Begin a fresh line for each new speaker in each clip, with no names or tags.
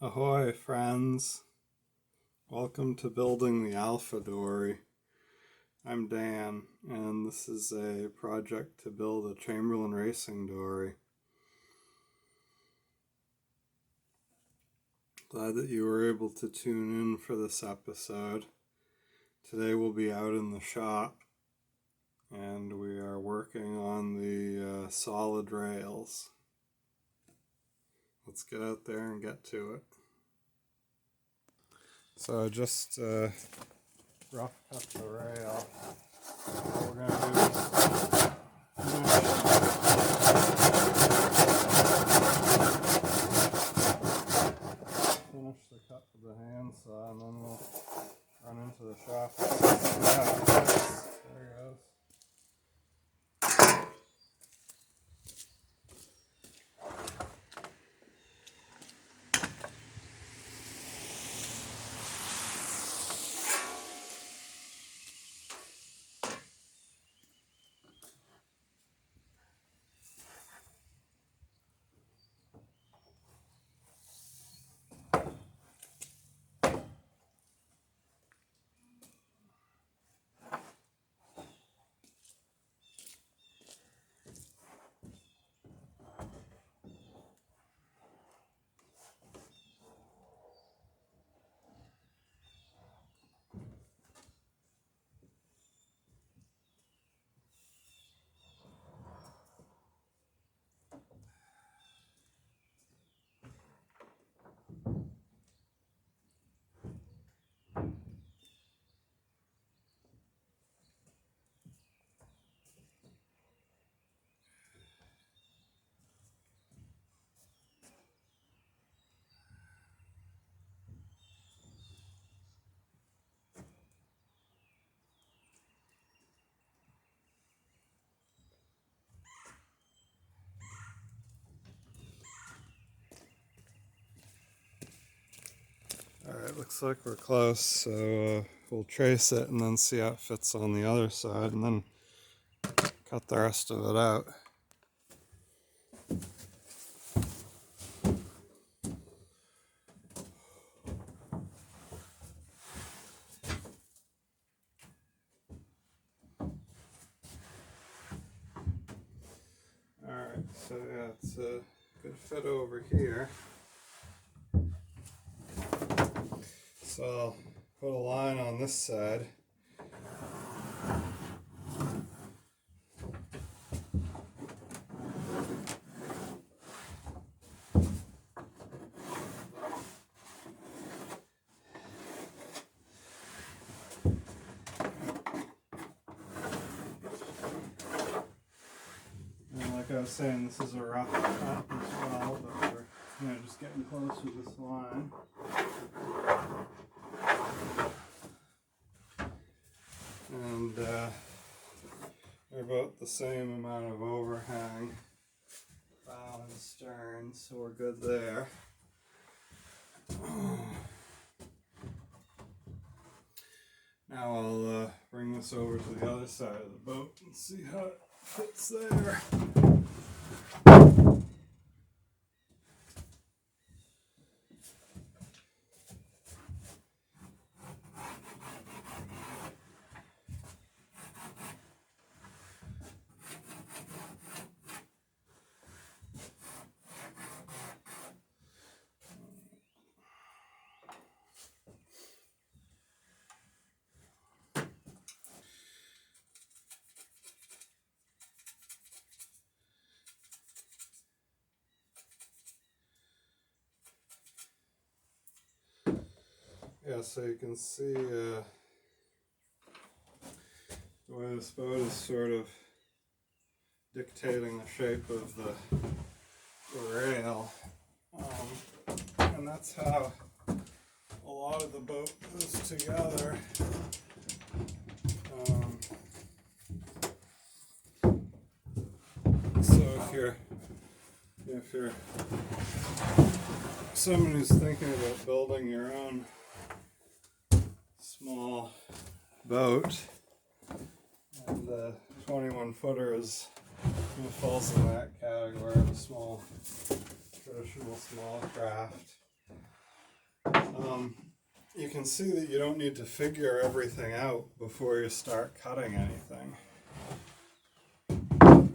Ahoy, friends. Welcome to Building the Alpha Dory. I'm Dan, and this is a project to build a Chamberlain racing dory. Glad that you were able to tune in for this episode. Today we'll be out in the shop, and we are working on the solid rails. Let's get out there and get to it. So I just rough cut the rail. What we're going to do is finish the cut with the handsaw, and then we'll run into the shop. There it goes. Alright, looks like we're close, so we'll trace it and then see how it fits on the other side, and then cut the rest of it out. Alright, so yeah, it's a good fit over here. So I'll put a line on this side. And like I was saying, this is a rough cut as well, but we're just getting close with this line. And they're about the same amount of overhang, bow and stern, so we're good there. Now I'll bring this over to the other side of the boat and see how it fits there. Yeah, so you can see the way this boat is sort of dictating the shape of the rail. And that's how a lot of the boat goes together. So if you're someone who's thinking about building your own small boat, and the 21 footer is falls in that category of a small, traditional small craft, you can see that you don't need to figure everything out before you start cutting anything.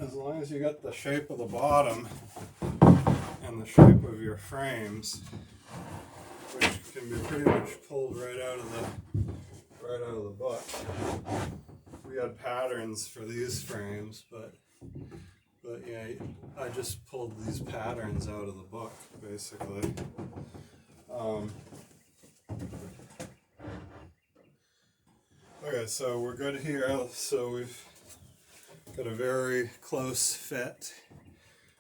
As long as you get the shape of the bottom and the shape of your frames, which can be pretty much pulled right out of the book. We had patterns for these frames, but yeah, I just pulled these patterns out of the book, basically. Okay, so we're good here. So we've got a very close fit,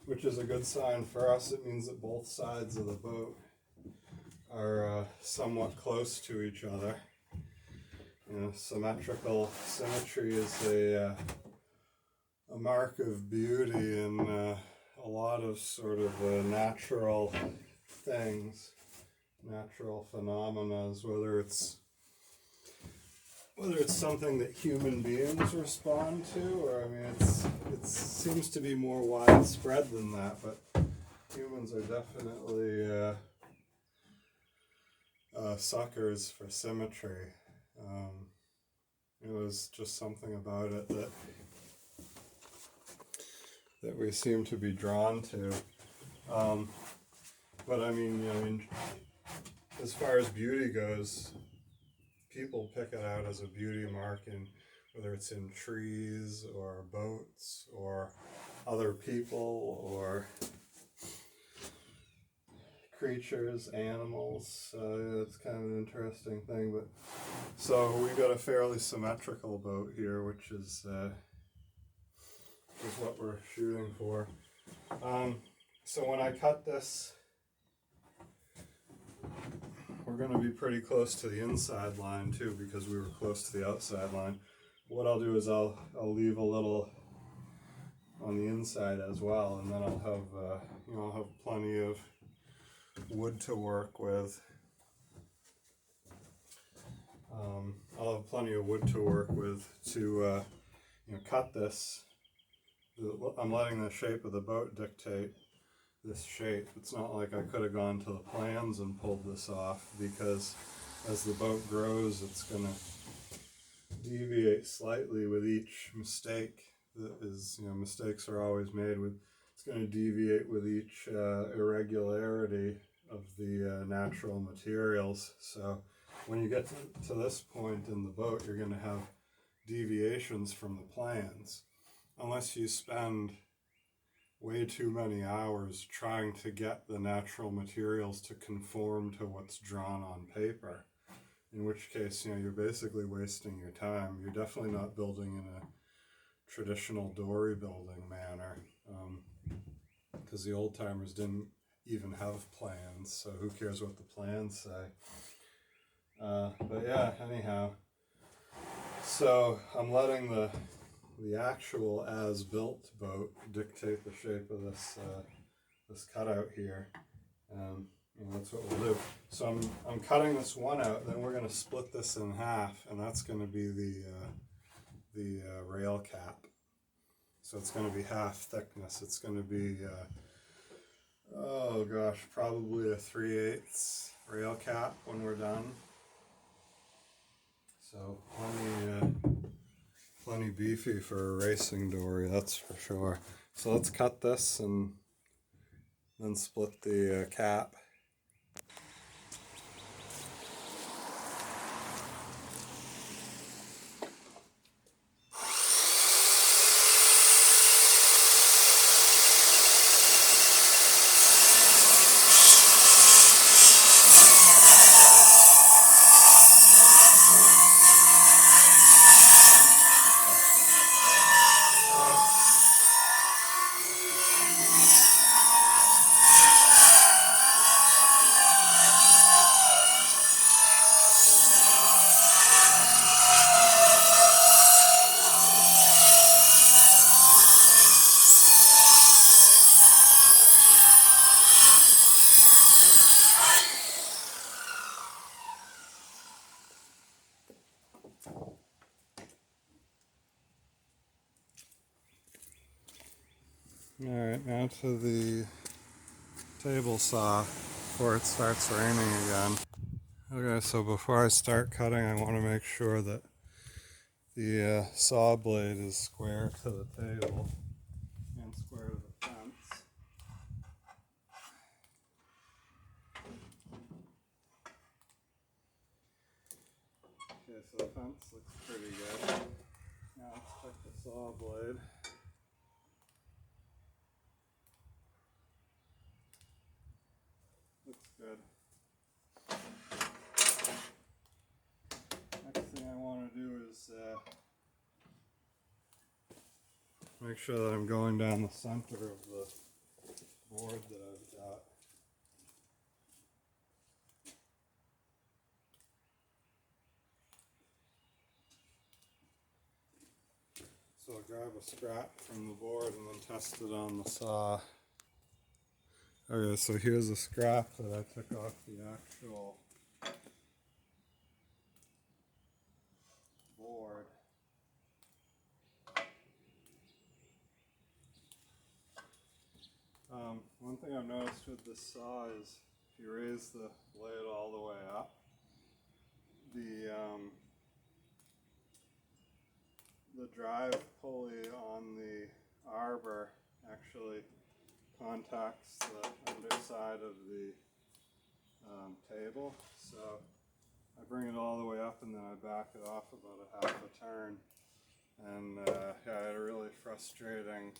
which is a good sign for us. It means that both sides of the boat are somewhat close to each other. You know, symmetry is a mark of beauty in a lot of sort of natural things, natural phenomena, whether it's something that human beings respond to, or I mean, it seems to be more widespread than that. But humans are definitely suckers for symmetry. It was just something about it that we seem to be drawn to. But I mean, as far as beauty goes, people pick it out as a beauty mark in whether it's in trees or boats or other people or creatures, animals. It's kind of an interesting thing. But so we've got a fairly symmetrical boat here, which is what we're shooting for. So when I cut this, we're going to be pretty close to the inside line too, because we were close to the outside line. What I'll do is I'll leave a little on the inside as well, and then I'll have plenty of wood to work with. I'll have plenty of wood to work with to cut this. I'm letting the shape of the boat dictate this shape. It's not like I could have gone to the plans and pulled this off, because as the boat grows, it's going to deviate slightly with each mistake. That is, mistakes are always made with. It's going to deviate with each irregularity of the natural materials. So when you get to this point in the boat, you're going to have deviations from the plans, unless you spend way too many hours trying to get the natural materials to conform to what's drawn on paper, in which case, you're basically wasting your time. You're definitely not building in a traditional dory building manner, because the old timers didn't even have plans, so who cares what the plans say. But yeah, anyhow, so I'm letting the actual as-built boat dictate the shape of this cutout here, and that's what we'll do. So I'm cutting this one out, then we're going to split this in half, and that's going to be the rail cap. So it's going to be half thickness. It's going to be probably a 3/8 rail cap when we're done. So plenty beefy for a racing dory, that's for sure. So let's cut this and then split the cap. Alright, now to the table saw before it starts raining again. Okay, so before I start cutting, I want to make sure that the saw blade is square to the table and square to the fence. Okay, so the fence looks pretty good. Now let's check the saw blade. Looks good. Next thing I want to do is make sure that I'm going down the center of the board that I've got. So I'll grab a scrap from the board and then test it on the saw. Okay, so here's a scrap that I took off the actual board. One thing I've noticed with this saw is if you raise the blade all the way up, the drive pulley on the arbor actually contacts the underside of the table. So I bring it all the way up and then I back it off about a half a turn. And yeah, I had a really frustrating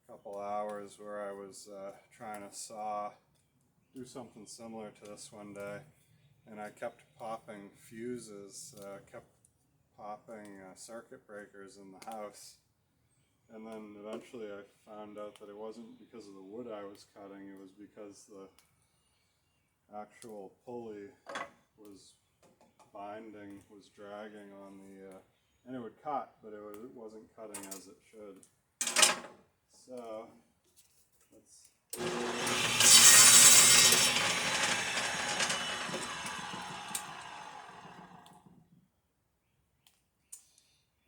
couple hours where I was trying to do something similar to this one day, and I kept popping fuses, kept popping circuit breakers in the house, and then eventually I found out that it wasn't because of the wood I was cutting, it was because the actual pulley was dragging on the, and it would cut, but it wasn't cutting as it should. So,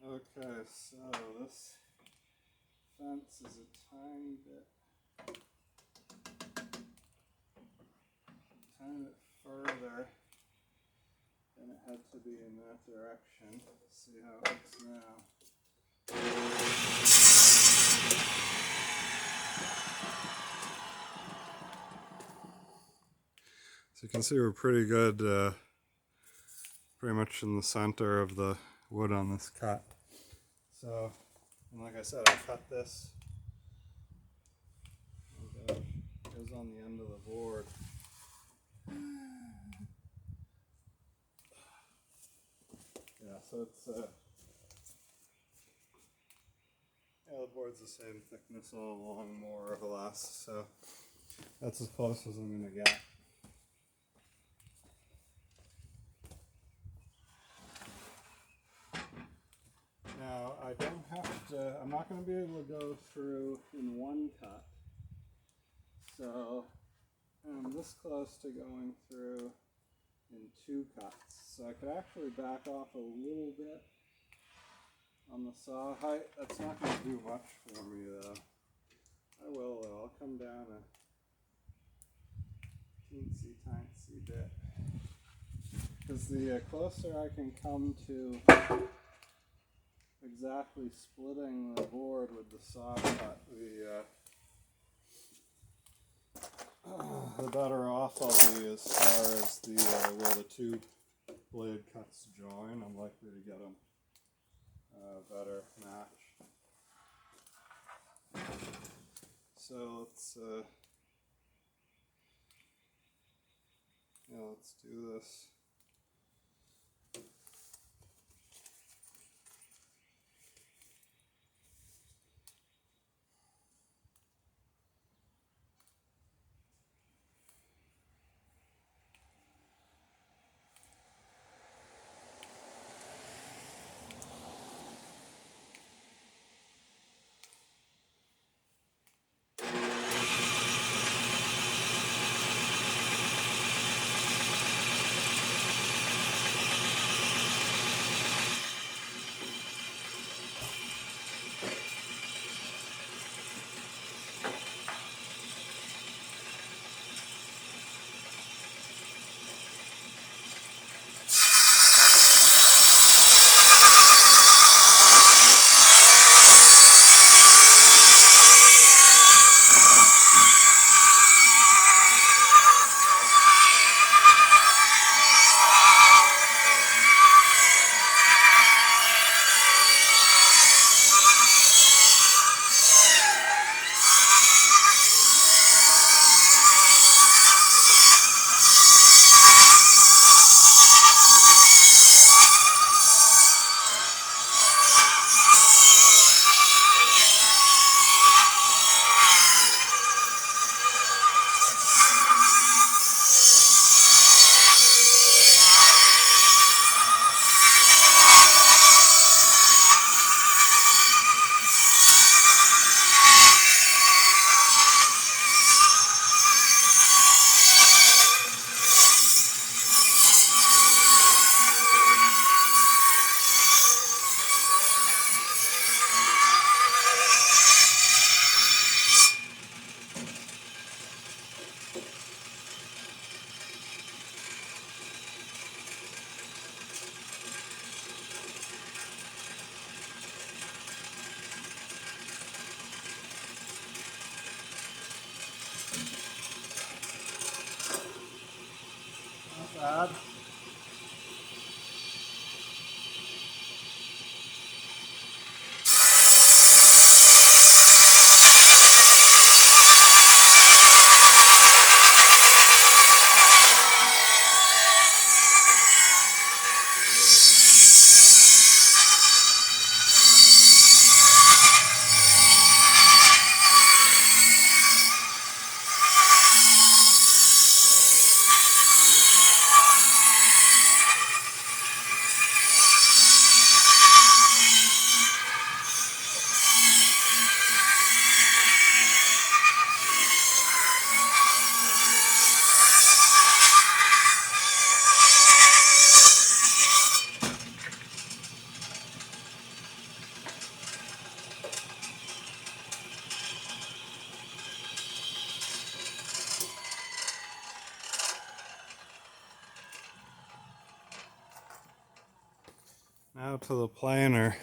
okay, so this fence is a tiny bit further than it had to be in that direction. Let's see how it looks now. So you can see we're pretty good, pretty much in the center of the wood on this cut. So, and like I said, I cut this. Oh gosh, it goes on the end of the board. Yeah, so it's, yeah, the board's the same thickness all along, more or less, so that's as close as I'm going to get. Now, I don't have to, I'm not going to be able to go through in one cut, so I'm this close to going through in two cuts. So I could actually back off a little bit on the saw height. That's not going to do much for me though. I will though, I'll come down a teensy bit. Because the closer I can come to exactly splitting the board with the saw cut, the better off I'll be as far as the where the two blade cuts join. I'm likely to get them better matched. So let's let's do this. Sad. Now to the planer.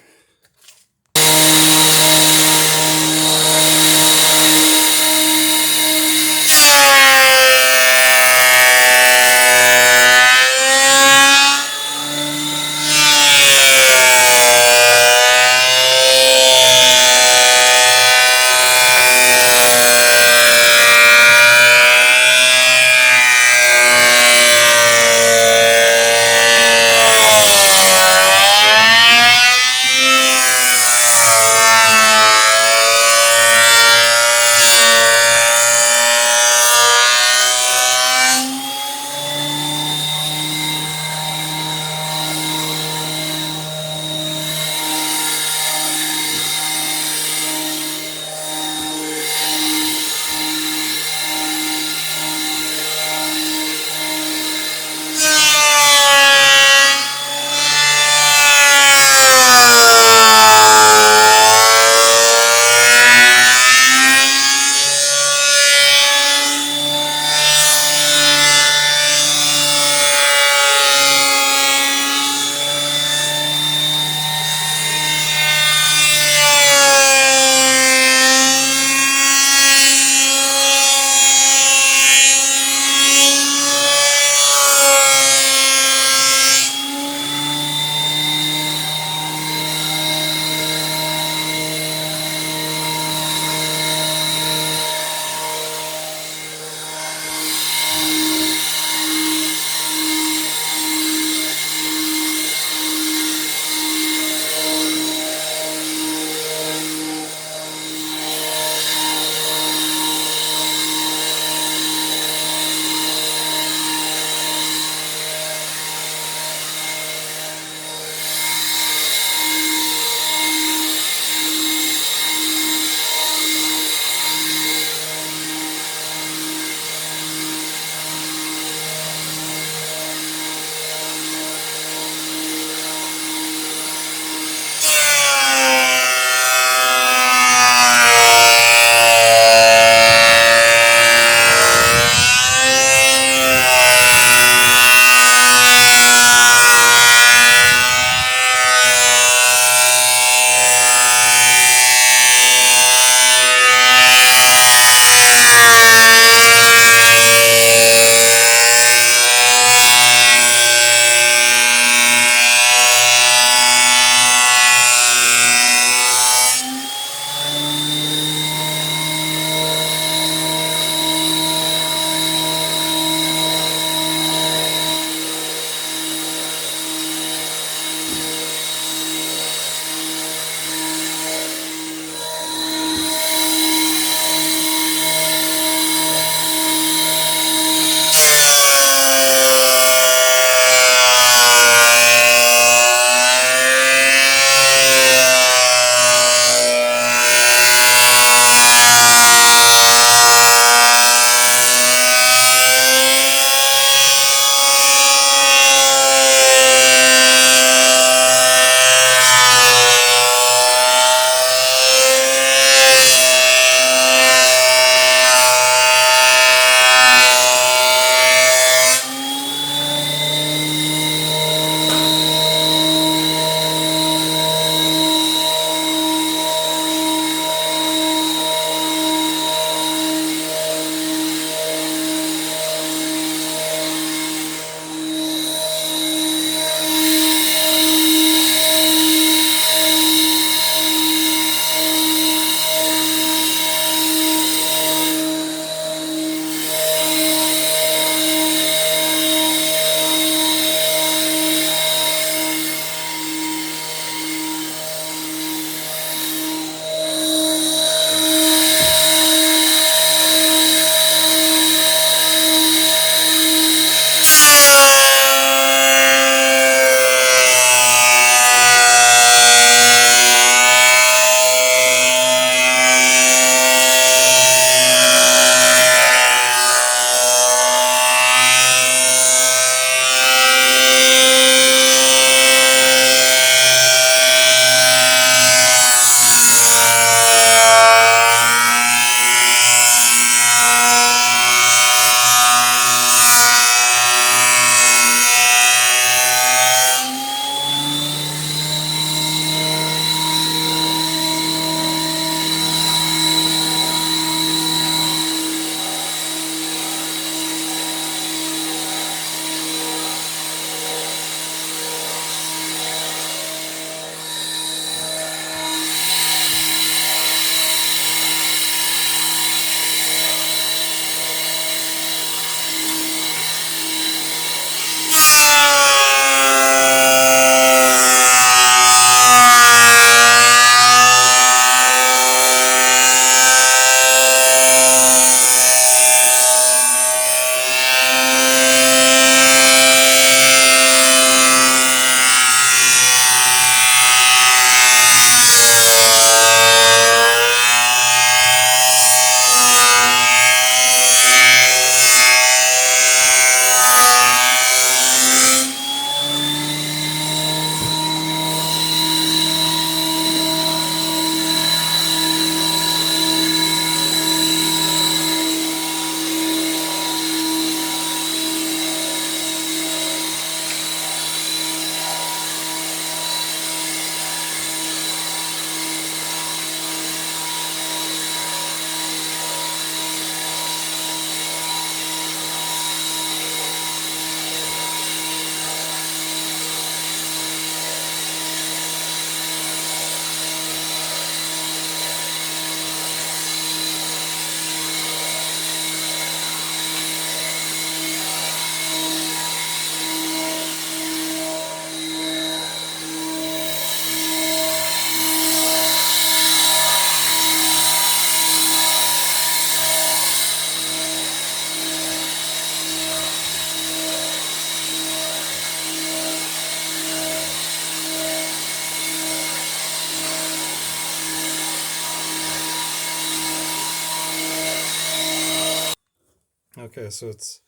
Okay, so it's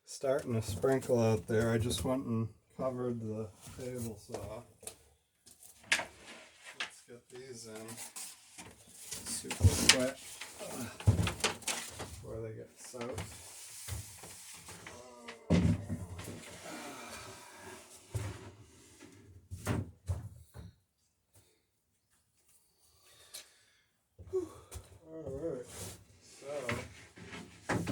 starting to sprinkle out there. I just went and covered the table saw. Let's get these in super quick before they get soaked. Alright, so let's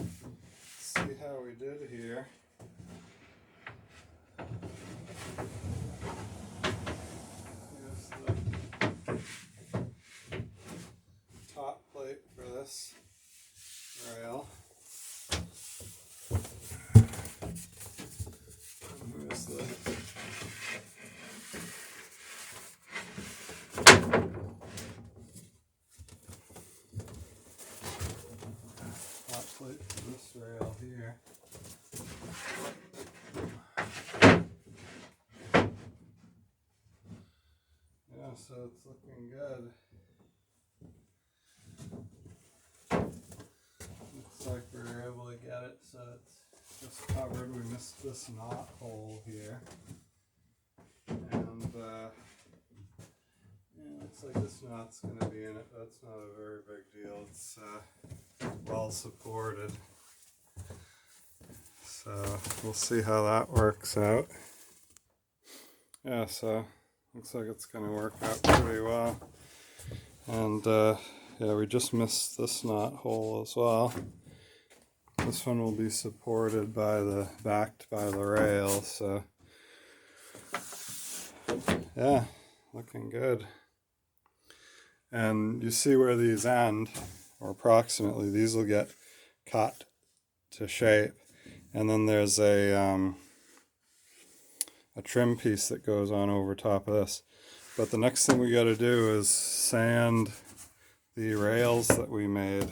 see how we did here. Here's the top plate for this rail. And here's the top plate for this rail here. Yeah, so it's looking good. Looks like we were able to get it so it's just covered. We missed this knot hole here. And yeah, looks like this knot's going to be in it. That's not a very big deal. It's well supported. So we'll see how that works out. Yeah, so looks like it's going to work out pretty well. And yeah, we just missed this knot hole as well. This one will be supported by backed by the rail, so yeah, looking good. And you see where these end, or approximately, these will get cut to shape. And then there's a trim piece that goes on over top of this. But the next thing we got to do is sand the rails that we made.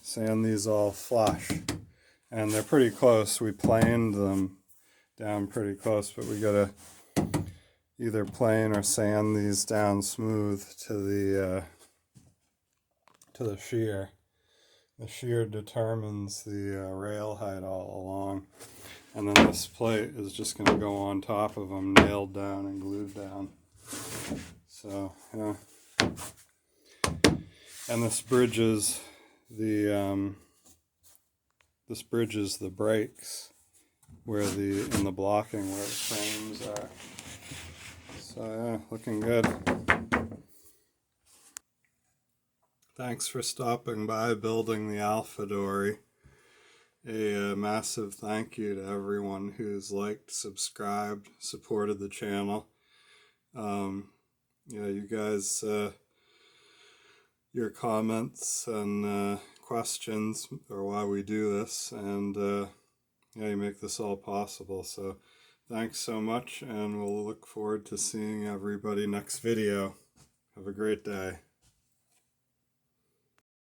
Sand these all flush. And they're pretty close. We planed them down pretty close, but we got to either plane or sand these down smooth to the shear. The shear determines the rail height all along. And then this plate is just going to go on top of them, nailed down and glued down. So, yeah. And this bridges the brakes where in the blocking where the frames are. So, yeah, looking good. Thanks for stopping by Building the Alpha Dory. A massive thank you to everyone who's liked, subscribed, supported the channel. Yeah, you guys, your comments and questions are why we do this, and yeah, you make this all possible. So thanks so much, and we'll look forward to seeing everybody next video. Have a great day.